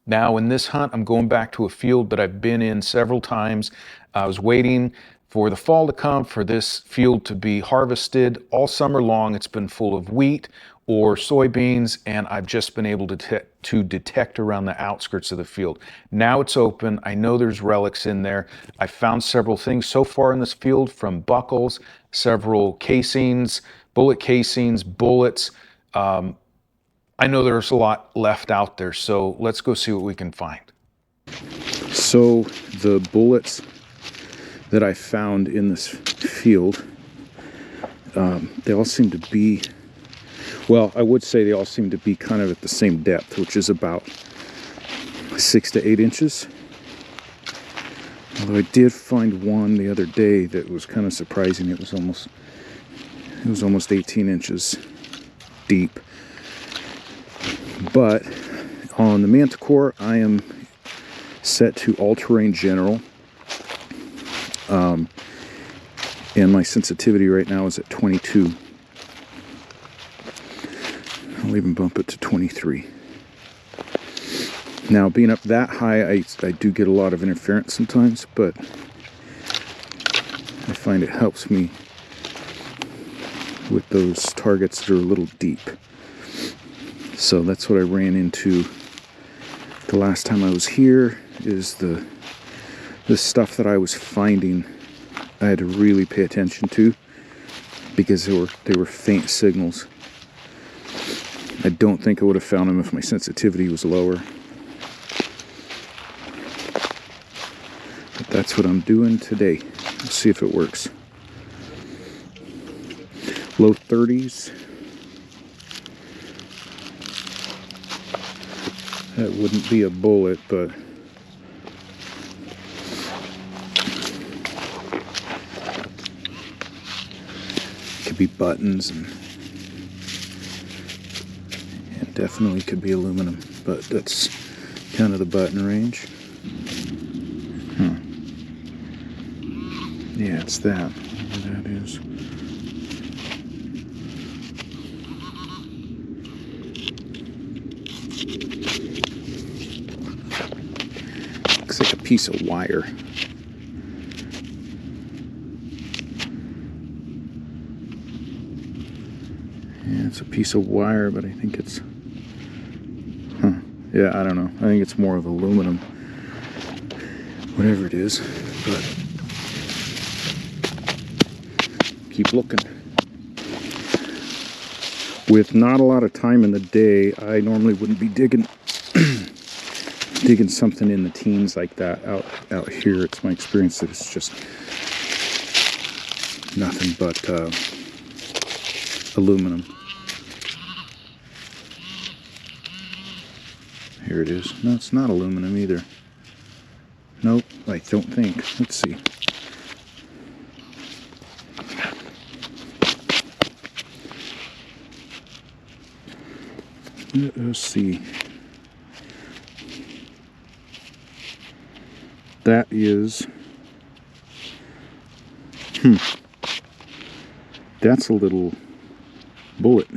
Now in this hunt, I'm going back to a field that I've been in several times. I was waiting for the fall to come for this field to be harvested. All summer long, it's been full of wheat or soybeans, and I've just been able to detect around the outskirts of the field. Now it's open. I know there's relics in there. I found several things so far in this field, from buckles, several casings, bullet casings, bullets. I know there's a lot left out there, so let's go see what we can find. So the bullets that I found in this field, they all seem to be, well, I would say they all seem to be kind of at the same depth, which is about 6 to 8 inches. Although I did find one the other day that was kind of surprising. It was almost 18 inches deep. But on the Manticore, I am set to all-terrain general. And my sensitivity right now is at 22. I'll even bump it to 23. Now, being up that high, I do get a lot of interference sometimes, but I find it helps me with those targets that are a little deep. So that's what I ran into the last time I was here, is the stuff that I was finding. I had to really pay attention to, because they were faint signals. I don't think I would have found them if my sensitivity was lower. But that's what I'm doing today. Let's see if it works. Low 30s. That wouldn't be a bullet, but it could be buttons, and definitely could be aluminum, but that's kind of the button range. Yeah, it's that. Whatever that is. Looks like a piece of wire. Yeah, it's a piece of wire, but I think it's... Yeah, I don't know. I think it's more of aluminum. Whatever it is, but... keep looking. With not a lot of time in the day, I normally wouldn't be digging digging something in the teens like that out here. It's my experience that it's just nothing but aluminum. Here it is. No, it's not aluminum either. Nope, I don't think. Let's see. Let's see. That is... That's a little bullet.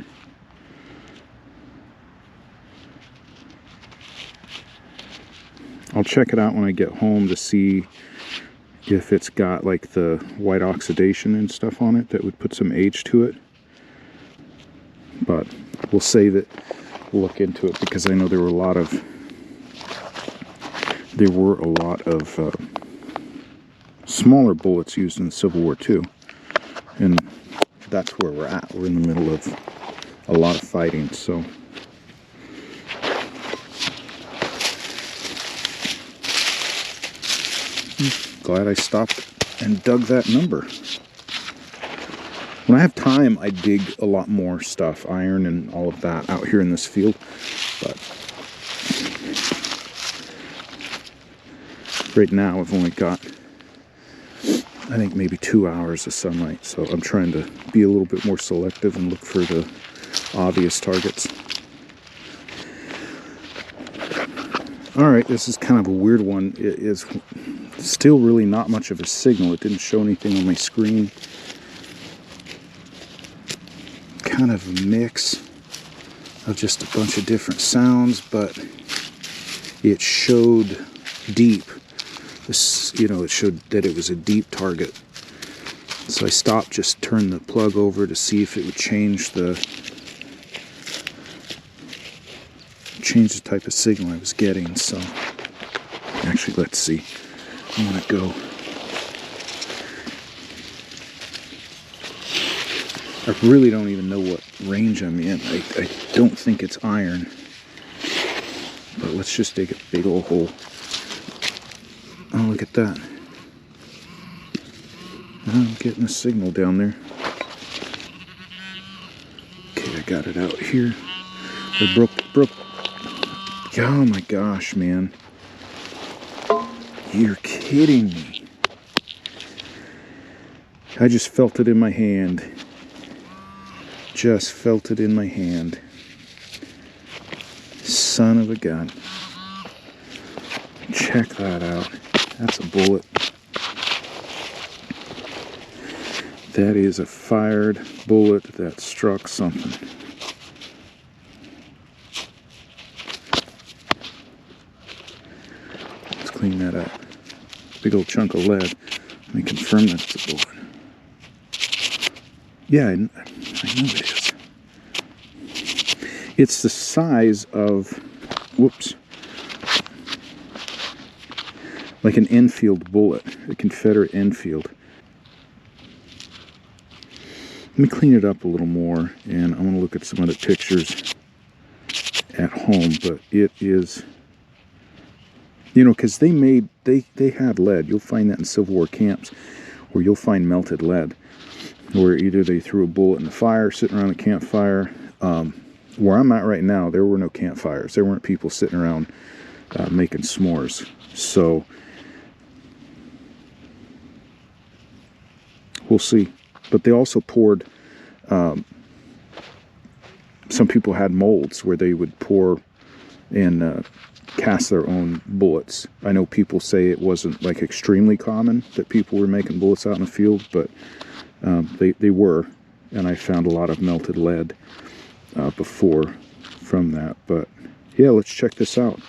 I'll check it out when I get home to see if it's got like the white oxidation and stuff on it that would put some age to it. But we'll save it. We'll look into it, because I know there were a lot of smaller bullets used in the Civil War too, and that's where we're at. We're in the middle of a lot of fighting, so glad I stopped and dug that number. When I have time, I dig a lot more stuff, iron and all of that, out here in this field. But right now, I've only got, I think, maybe 2 hours of sunlight. So I'm trying to be a little bit more selective and look for the obvious targets. All right, this is kind of a weird one. It is still really not much of a signal. It didn't show anything on my screen. Kind of a mix of just a bunch of different sounds, but it showed deep. This, you know, it showed that it was a deep target. So I stopped, just turned the plug over to see if it would change the type of signal I was getting. So actually, let's see. I'm gonna go. I really don't even know what range I'm in. I don't think it's iron. But let's just dig a big old hole. Oh, look at that. I'm getting a signal down there. Okay, I got it out here. It broke. Oh my gosh, man. You're kidding me. I just felt it in my hand. Just felt it in my hand. Son of a gun. Check that out. That's a bullet. That is a fired bullet that struck something. Let's clean that up. Big old chunk of lead. Let me confirm that's a bullet. Yeah, I know it is. It's the size of, whoops, like an Enfield bullet, a Confederate Enfield. Let me clean it up a little more, and I want to look at some other pictures at home, but it is, you know, because they had lead. You'll find that in Civil War camps, where you'll find melted lead, where either they threw a bullet in the fire, sitting around a campfire. Where I'm at right now, there were no campfires. There weren't people sitting around making s'mores. So we'll see. But they also poured, some people had molds where they would pour and cast their own bullets. I know people say it wasn't like extremely common that people were making bullets out in the field, but they were, and I found a lot of melted lead before from that. But yeah, let's check this out.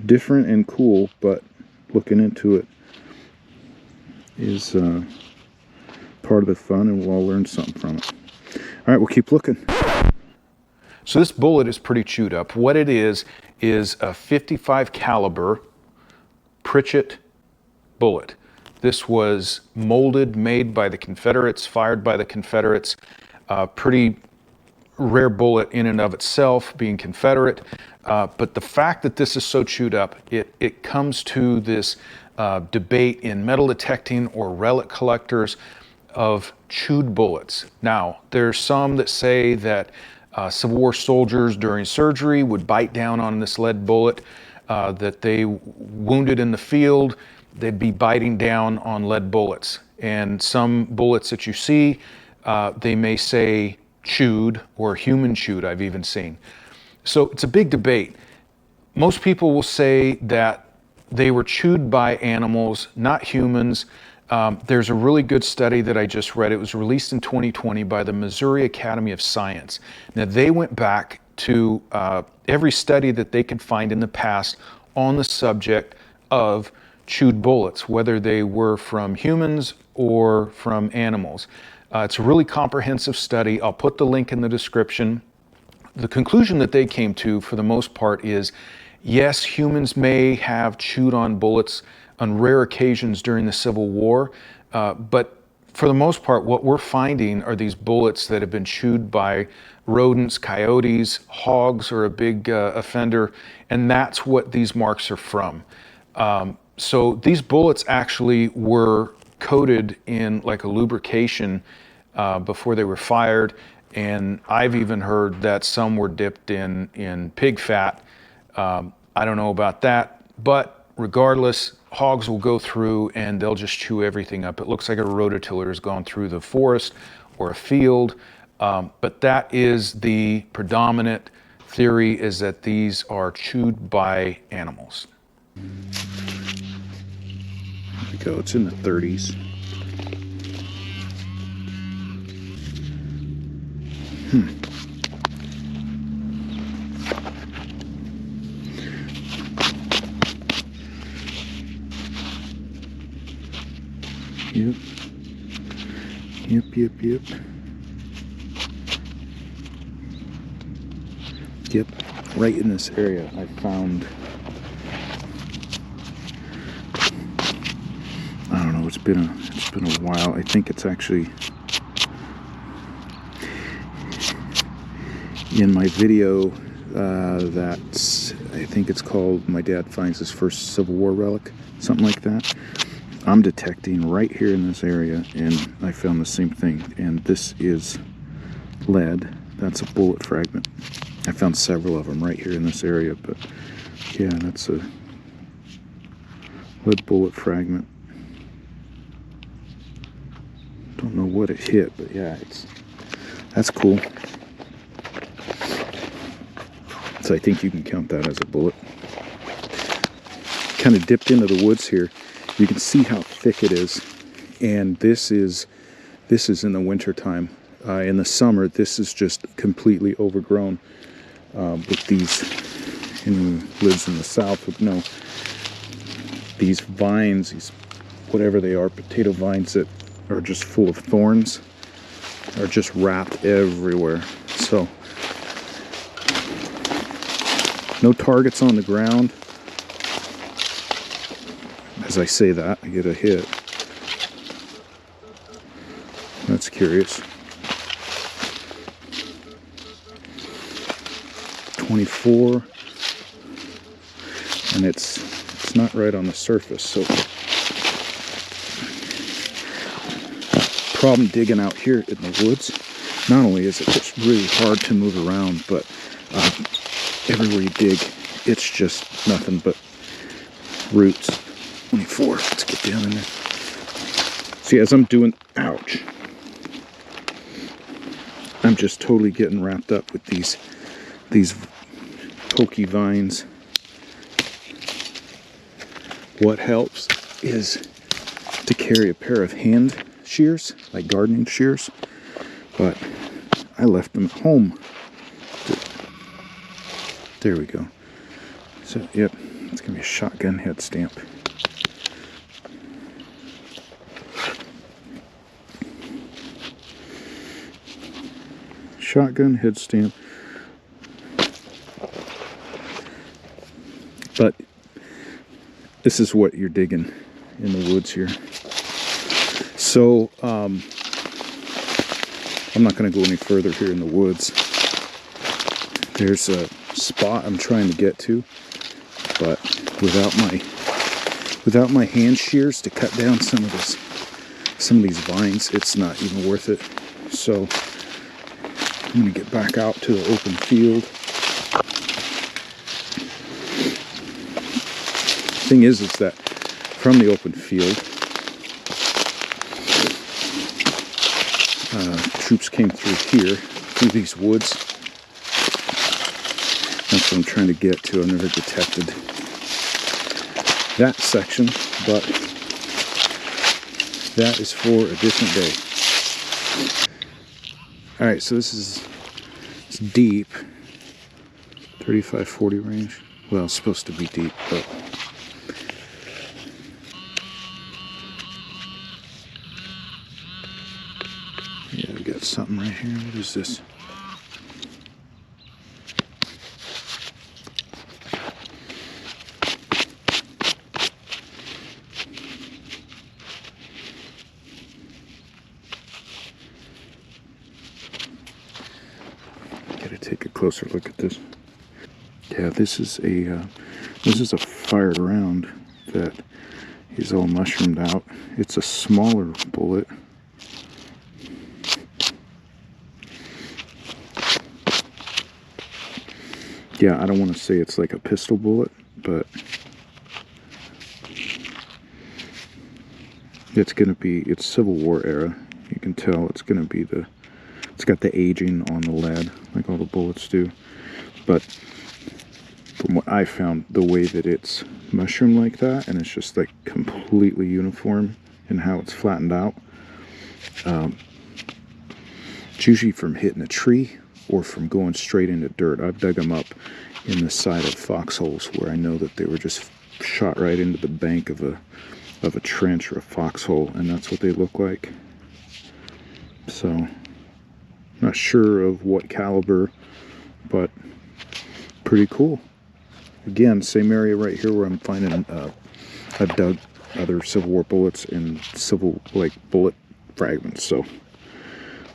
Different and cool, but looking into it is part of the fun, and we'll all learn something from it. All right, we'll keep looking. So this bullet is pretty chewed up. What it is a 55 caliber Pritchett bullet. This was molded, made by the Confederates, fired by the Confederates. Pretty rare bullet in and of itself, being Confederate. But the fact that this is so chewed up, it comes to this debate in metal detecting or relic collectors of chewed bullets. Now, there's some that say that Civil War soldiers during surgery would bite down on this lead bullet, that they wounded in the field, they'd be biting down on lead bullets. And some bullets that you see, they may say chewed or human chewed, I've even seen. So it's a big debate. Most people will say that they were chewed by animals, not humans. There's a really good study that I just read. It was released in 2020 by the Missouri Academy of Science. Now, they went back to every study that they could find in the past on the subject of chewed bullets, whether they were from humans or from animals. It's a really comprehensive study. I'll put the link in the description. The conclusion that they came to, for the most part, is yes, humans may have chewed on bullets on rare occasions during the Civil War, but for the most part, what we're finding are these bullets that have been chewed by rodents, coyotes, hogs are a big offender, and that's what these marks are from. So these bullets actually were coated in like a lubrication before they were fired, and I've even heard that some were dipped in pig fat. I don't know about that, but regardless, hogs will go through and they'll just chew everything up. It looks like a rototiller has gone through the forest or a field, but that is the predominant theory, is that these are chewed by animals. There we go, it's in the 30s. Yep. Yep. Yep. Right in this area, I found, I don't know, it's been a while. I think it's actually in my video that's, I think it's called My Dad Finds His First Civil War Relic, something like that. I'm detecting right here in this area, and I found the same thing. And this is lead. That's a bullet fragment. I found several of them right here in this area, but yeah, that's a lead bullet fragment. Don't know what it hit, but yeah, that's cool. So I think you can count that as a bullet. Kind of dipped into the woods here. You can see how thick it is, and this is in the winter time. In the summer, this is just completely overgrown with these. Anyone who lives in the South would know these vines, these whatever they are, potato vines that are just full of thorns, are just wrapped everywhere. So no targets on the ground. As I say that, I get a hit. That's curious. 24, and it's not right on the surface. So problem digging out here in the woods. Not only is it just really hard to move around, but everywhere you dig, it's just nothing but roots. 24. Let's get down in there. See, as I'm doing, ouch, I'm just totally getting wrapped up with these pokey vines. What helps is to carry a pair of hand shears, like gardening shears, but I left them at home. There we go. So, yep, it's gonna be a shotgun head stamp. Shotgun head stamp. But this is what you're digging in the woods here. So I'm not going to go any further here in the woods. There's a spot I'm trying to get to, but without my hand shears to cut down some of these vines, it's not even worth it. So I'm going to get back out to the open field. Thing is that from the open field, troops came through here, through these woods. That's what I'm trying to get to. I've never detected that section, but that is for a different day. Alright, so it's deep, 35-40 range. Well, it's supposed to be deep, but yeah, we got something right here. What is this? Gotta take a closer look at this. Yeah, this is a fired round that is all mushroomed out. It's a smaller bullet. Yeah, I don't want to say it's like a pistol bullet, but it's Civil War era. You can tell it's gonna be it's got the aging on the lead, like all the bullets do. But from what I found, the way that it's mushroomed like that, and it's just like completely uniform in how it's flattened out, it's usually from hitting a tree or from going straight into dirt. I've dug them up in the side of foxholes where I know that they were just shot right into the bank of of a trench or a foxhole, and that's what they look like. So, not sure of what caliber, but pretty cool. Again, same area right here where I'm finding I've dug other Civil War bullets and bullet fragments. So,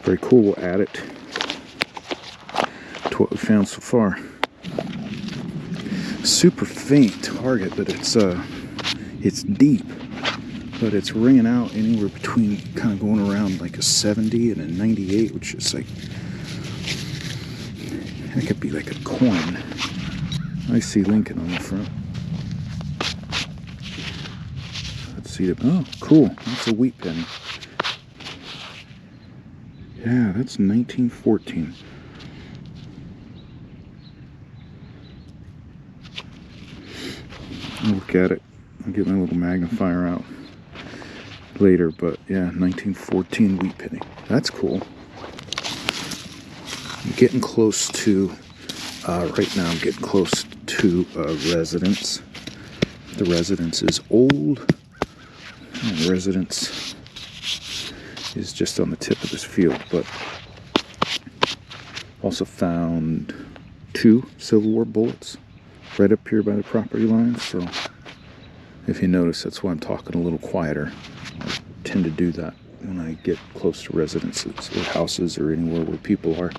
very cool. We'll add it to what we found so far. Super faint target, but it's deep, but it's ringing out anywhere between kind of going around like a 70 and a 98, which is like, that could be like a coin. I see Lincoln on the front. Let's see it. Oh, cool. That's a wheat penny. Yeah, that's 1914. I'll look at it. I'll get my little magnifier out later, but yeah, 1914 wheat penny. That's cool. I'm getting close to, right now I'm getting close to a residence. The residence is old, and the residence is just on the tip of this field, but also found 2 Civil War bullets right up here by the property line. So if you notice, that's why I'm talking a little quieter. I tend to do that when I get close to residences or houses or anywhere where people are.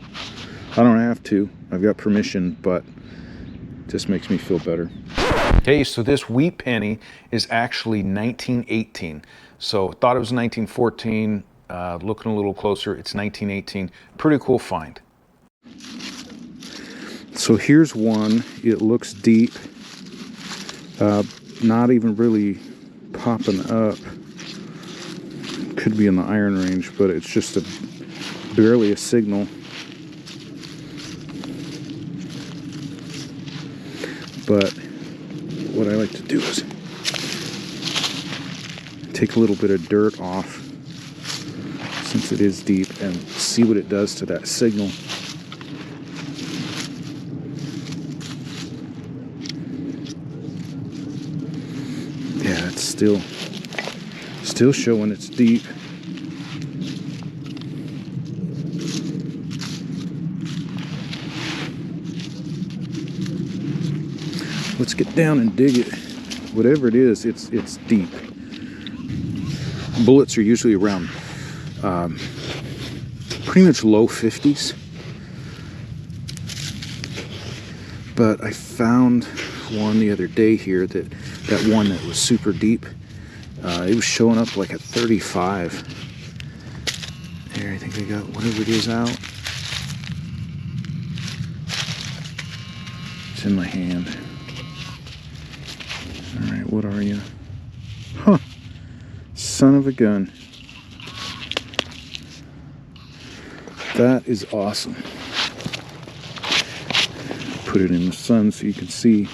I don't have to. I've got permission, but it just makes me feel better. Okay, so this wheat penny is actually 1918. So thought it was 1914. Looking a little closer, it's 1918. Pretty cool find. So here's one. It looks deep, not even really popping up. Could be in the iron range, but it's just barely a signal. But what I like to do is take a little bit of dirt off, since it is deep, and see what it does to that signal. Yeah, it's still showing it's deep. Let's get down and dig it. Whatever it is, it's deep. Bullets are usually around pretty much low 50s. But I found one the other day here, that one that was super deep. It was showing up like a 35. There, I think I got whatever it is out. It's in my hand. Alright, what are you? Huh. Son of a gun. That is awesome. Put it in the sun so you can see.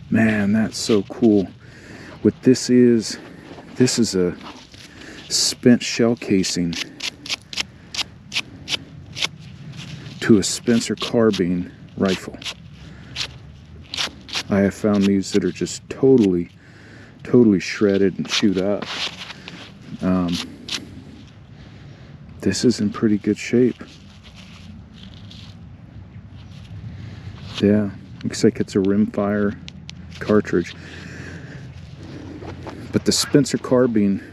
Man, that's so cool. What this is a spent shell casing to a Spencer carbine rifle. I have found these that are just totally shredded and chewed up. This is in pretty good shape. Yeah, looks like it's a rimfire cartridge. But the Spencer carbine,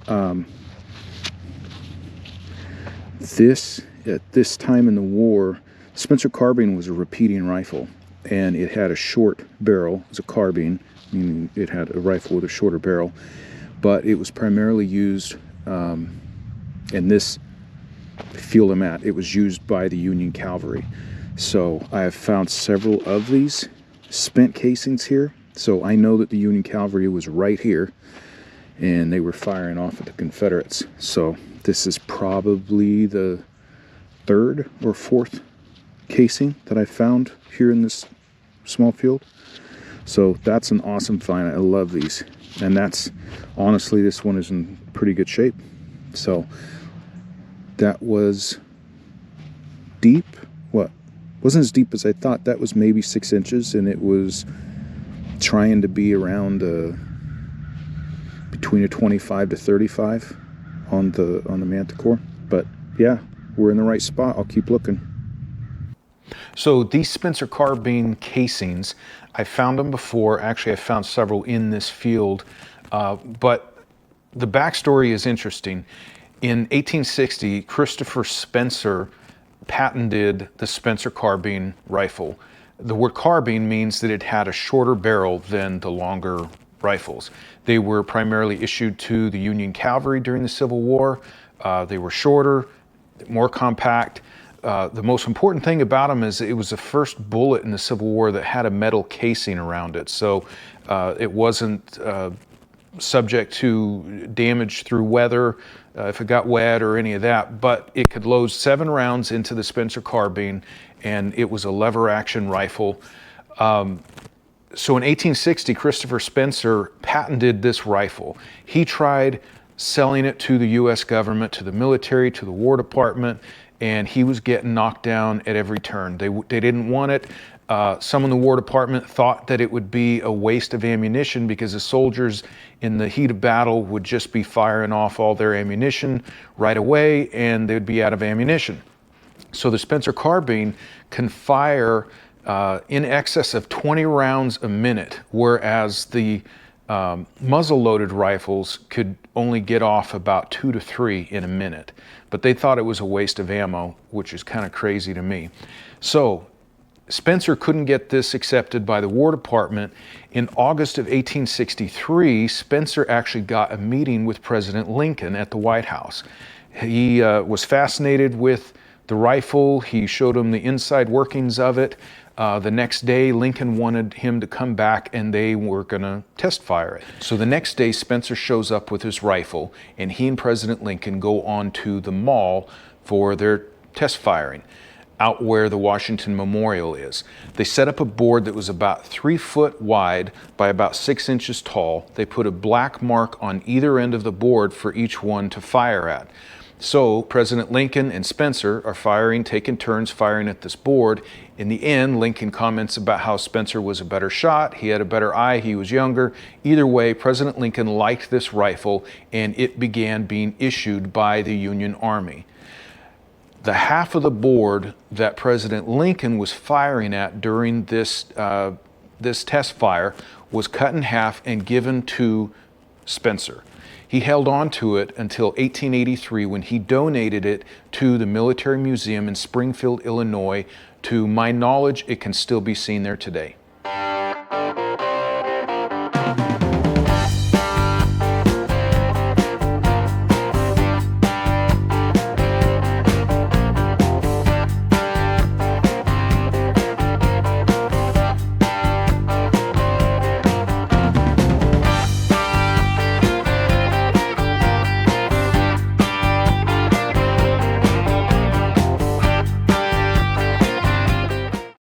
at this time in the war, Spencer carbine was a repeating rifle, and it had a short barrel. It was a carbine, meaning it had a rifle with a shorter barrel, but it was primarily used in this field I'm at. It was used by the Union cavalry. So I have found several of these spent casings here. So I know that the Union cavalry was right here, and they were firing off at the Confederates. So this is probably the 3rd or 4th casing that I found here in this small field. So that's an awesome find. I love these. And that's, honestly, this one is in pretty good shape. So that was deep. What? Wasn't as deep as I thought. That was maybe 6 inches, and it was trying to be around between a 25 to 35 on the Manticore. But yeah, we're in the right spot. I'll keep looking. So these Spencer carbine casings, I found them before. Actually, I found several in this field, but the backstory is interesting. In 1860, Christopher Spencer patented the Spencer carbine rifle. The word carbine means that it had a shorter barrel than the longer rifles. They were primarily issued to the Union cavalry during the Civil War. They were shorter, more compact. The most important thing about them is it was the first bullet in the Civil War that had a metal casing around it. So it wasn't subject to damage through weather, if it got wet or any of that, but it could load 7 rounds into the Spencer carbine, and it was a lever action rifle. So in 1860, Christopher Spencer patented this rifle. He tried selling it to the US government, to the military, to the War Department, and he was getting knocked down at every turn. They didn't want it. Some in the War Department thought that it would be a waste of ammunition because the soldiers in the heat of battle would just be firing off all their ammunition right away and they'd be out of ammunition. So the Spencer carbine can fire in excess of 20 rounds a minute, whereas the muzzle-loaded rifles could only get off about 2 to 3 in a minute. But they thought it was a waste of ammo, which is kind of crazy to me. So Spencer couldn't get this accepted by the War Department. In August of 1863, Spencer actually got a meeting with President Lincoln at the White House. He was fascinated with the rifle. He showed him the inside workings of it. The next day, Lincoln wanted him to come back and they were going to test fire it. So the next day, Spencer shows up with his rifle and he and President Lincoln go on to the mall for their test firing out where the Washington Memorial is. They set up a board that was about 3 foot wide by about 6 inches tall. They put a black mark on either end of the board for each one to fire at. So President Lincoln and Spencer are taking turns firing at this board. In the end, Lincoln comments about how Spencer was a better shot, he had a better eye, he was younger. Either way, President Lincoln liked this rifle and it began being issued by the Union Army. The half of the board that President Lincoln was firing at during this test fire was cut in half and given to Spencer. He held on to it until 1883 when he donated it to the Military Museum in Springfield, Illinois. To my knowledge, it can still be seen there today.